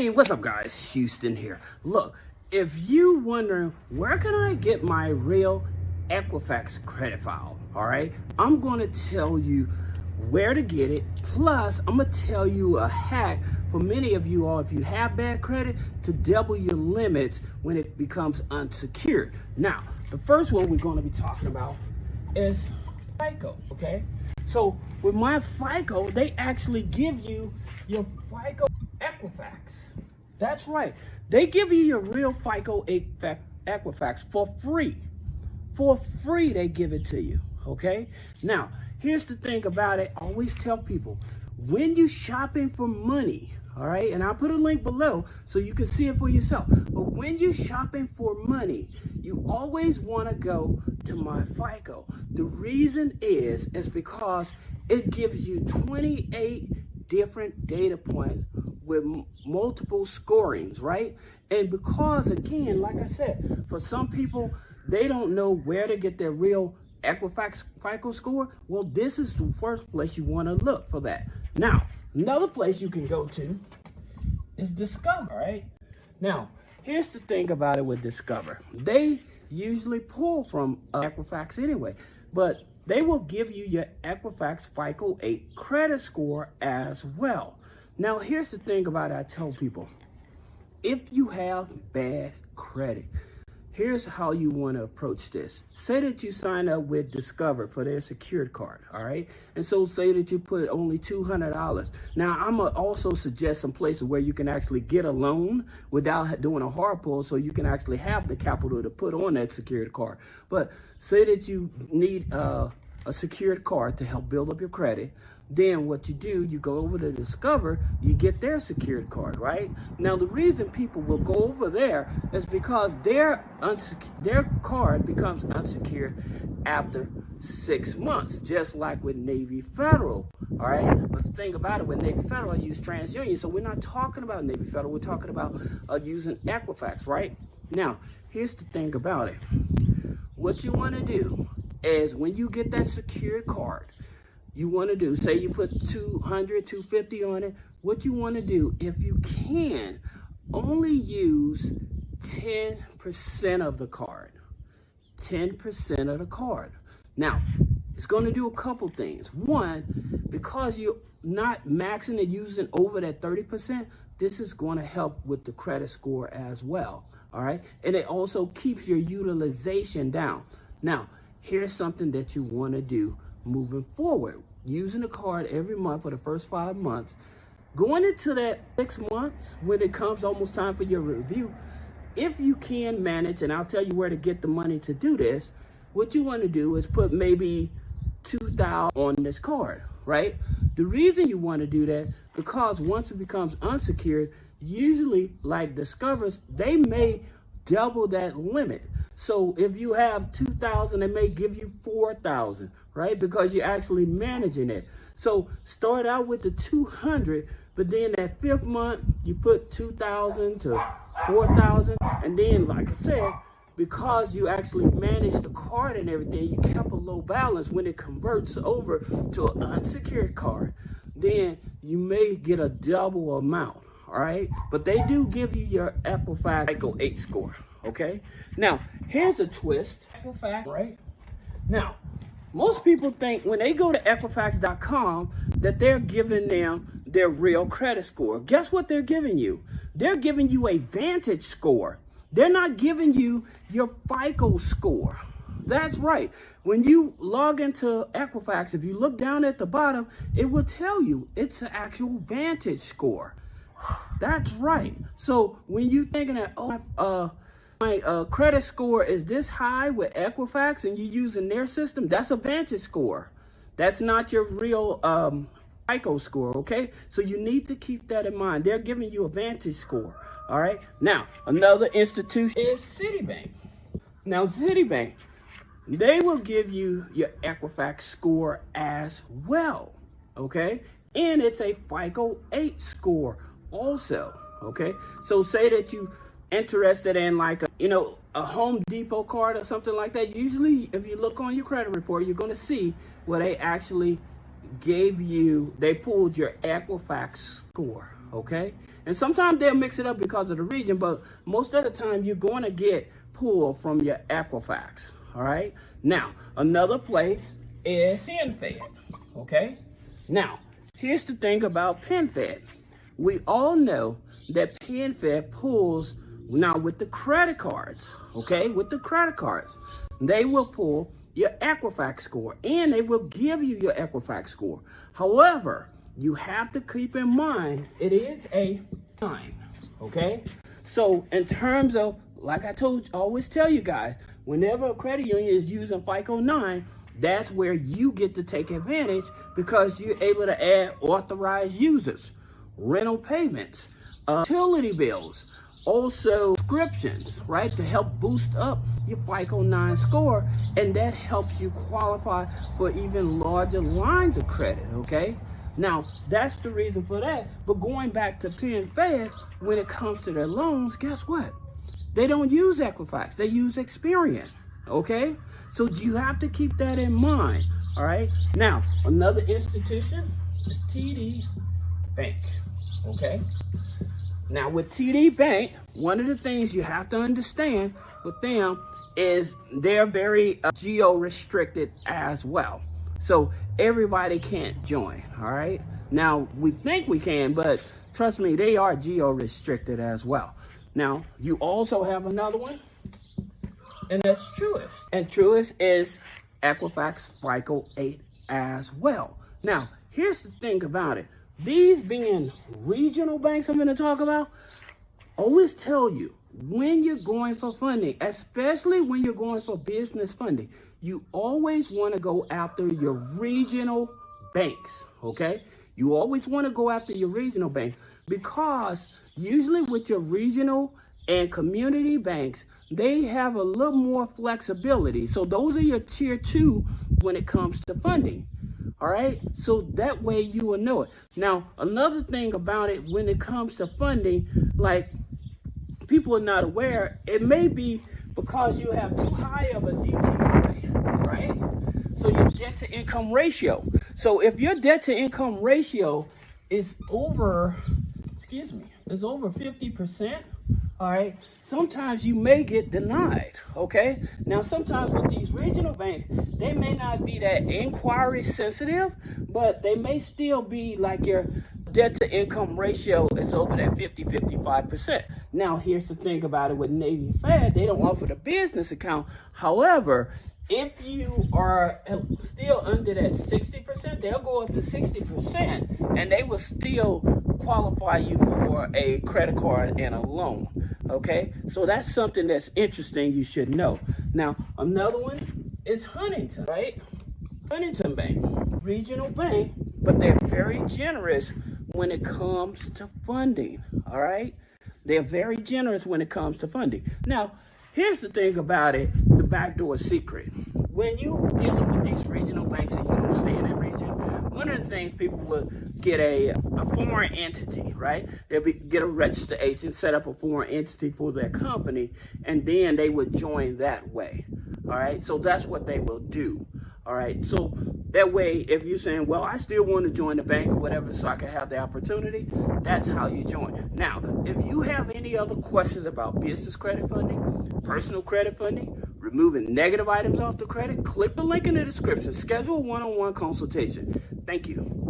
Hey, what's up guys? Houston here. Look, if you wondering where can I get my real Equifax credit file, all right, I'm going to tell you where to get it. Plus, I'm going to tell you a hack for many of you all, if you have bad credit, to double your limits when it becomes unsecured. Now, the first one we're going to be talking about is FICO, okay? So with myFICO, they actually give you your FICO Equifax. That's right. They give you your real FICO Equifax for free. For free, they give it to you, okay? Now, here's the thing about it. I always tell people, when you're shopping for money, all right, and I'll put a link below so you can see it for yourself. But when you're shopping for money, you always want to go to myFICO. The reason is because it gives you 28 different data points with multiple scorings, right? And because, again, like I said, for some people, they don't know where to get their real Equifax FICO score. Well, this is the first place you want to look for that. Now, another place you can go to is Discover, right? Now, here's the thing about it with Discover. They usually pull from Equifax anyway, but they will give you your Equifax FICO 8 credit score as well. Now, here's the thing about it. I tell people, if you have bad credit, here's how you want to approach this. Say that you sign up with Discover for their secured card, all right? And so say that you put only $200. Now, I'm going to also suggest some places where you can actually get a loan without doing a hard pull, so you can actually have the capital to put on that secured card. But say that you need a secured card to help build up your credit. Then what you do, you go over to Discover, you get their secured card, right? Now, the reason people will go over there is because their card becomes unsecured after 6 months, just like with Navy Federal, all right? But the thing about it, with Navy Federal, I use TransUnion, so we're not talking about Navy Federal, we're talking about using Equifax, right? Now, here's the thing about it. What you want to do is when you get that secured card, you want to do, say you put 200, 250 on it, what you want to do, if you can, only use 10% of the card. 10% of the card. Now, it's going to do a couple things. One, because you're not maxing and using over that 30%, this is going to help with the credit score as well. All right. And it also keeps your utilization down. Now, here's something that you want to do moving forward. Using the card every month for the first 5 months. Going into that 6 months, when it comes almost time for your review, if you can manage, and I'll tell you where to get the money to do this, what you want to do is put maybe $2,000 on this card, right? The reason you want to do that, because once it becomes unsecured, usually like Discovers, they may double that limit. So if you have 2,000, they may give you 4,000, right? Because you're actually managing it. So start out with the 200, but then that 5th month, you put 2,000 to 4,000. And then, like I said, because you actually manage the card and everything, you kept a low balance. When it converts over to an unsecured card, then you may get a double amount, all right? But they do give you your Equifax FICO 8 score. Okay, now here's a twist. Equifax, right? Now, most people think when they go to Equifax.com that they're giving them their real credit score. Guess what they're giving you? They're giving you a Vantage score. They're not giving you your FICO score. That's right. When you log into Equifax, if you look down at the bottom, it will tell you it's an actual Vantage score. That's right. So when you're thinking that, my credit score is this high with Equifax and you're using their system, that's a Vantage score. That's not your real FICO score, okay? So you need to keep that in mind. They're giving you a Vantage score, all right? Now, another institution is Citibank. Now, Citibank, they will give you your Equifax score as well, okay? And it's a FICO 8 score also, okay? So say that you interested in like a Home Depot card or something like that. Usually if you look on your credit report, you're going to see where they actually they pulled your Equifax score, okay? And sometimes they'll mix it up because of the region, but most of the time you're going to get pulled from your Equifax. All right. Now, another place is PenFed. Okay. Now, here's the thing about PenFed. We all know that PenFed pulls now with the credit cards. Okay. With the credit cards, they will pull your Equifax score and they will give you your Equifax score. However, you have to keep in mind it is a 9. Okay. So in terms of, like I always tell you guys, whenever a credit union is using FICO 9, that's where you get to take advantage because you're able to add authorized users, rental payments, utility bills, also subscriptions, right, to help boost up your FICO 9 score, and that helps you qualify for even larger lines of credit, okay? Now, that's the reason for that. But going back to PenFed, when it comes to their loans, guess what? They don't use Equifax. They use Experian, okay? So you have to keep that in mind, all right? Now, another institution is TD Bank, okay? Now, with TD Bank, one of the things you have to understand with them is they're very geo-restricted as well. So everybody can't join, all right? Now, we think we can, but trust me, they are geo-restricted as well. Now, you also have another one, and that's Truist. And Truist is Equifax FICO 8 as well. Now, here's the thing about it. These being regional banks I'm going to talk about, always tell you when you're going for funding, especially when you're going for business funding, you always want to go after your regional banks, okay? You always want to go after your regional banks because usually with your regional and community banks, they have a little more flexibility. So those are your tier 2 when it comes to funding. All right, so that way you will know it. Now, another thing about it when it comes to funding, like people are not aware, it may be because you have too high of a DTI, right? So your debt to income ratio. So if your debt to income ratio is over, is over 50%, all right, sometimes you may get denied, okay? Now, sometimes with these regional banks, they may not be that inquiry sensitive, but they may still be like your debt to income ratio is over that 55%. Now, here's the thing about it with Navy Fed, they don't offer the business account. However, if you are still under that 60%, they'll go up to 60%, and they will still qualify you for a credit card and a loan. Okay, so that's something that's interesting you should know. Now, another one is Huntington, right? Huntington Bank, regional bank, but they're very generous when it comes to funding, all right? They're very generous when it comes to funding. Now, here's the thing about it, the backdoor secret. When you're dealing with these regional banks and you don't stay in that region, one of the things people will get a foreign entity, right? They'll get a registered agent, set up a foreign entity for their company, and then they would join that way, all right? So that's what they will do, all right? So that way, if you're saying, well, I still want to join the bank or whatever so I can have the opportunity, that's how you join. Now, if you have any other questions about business credit funding, personal credit funding, removing negative items off the credit, click the link in the description. Schedule a one-on-one consultation. Thank you.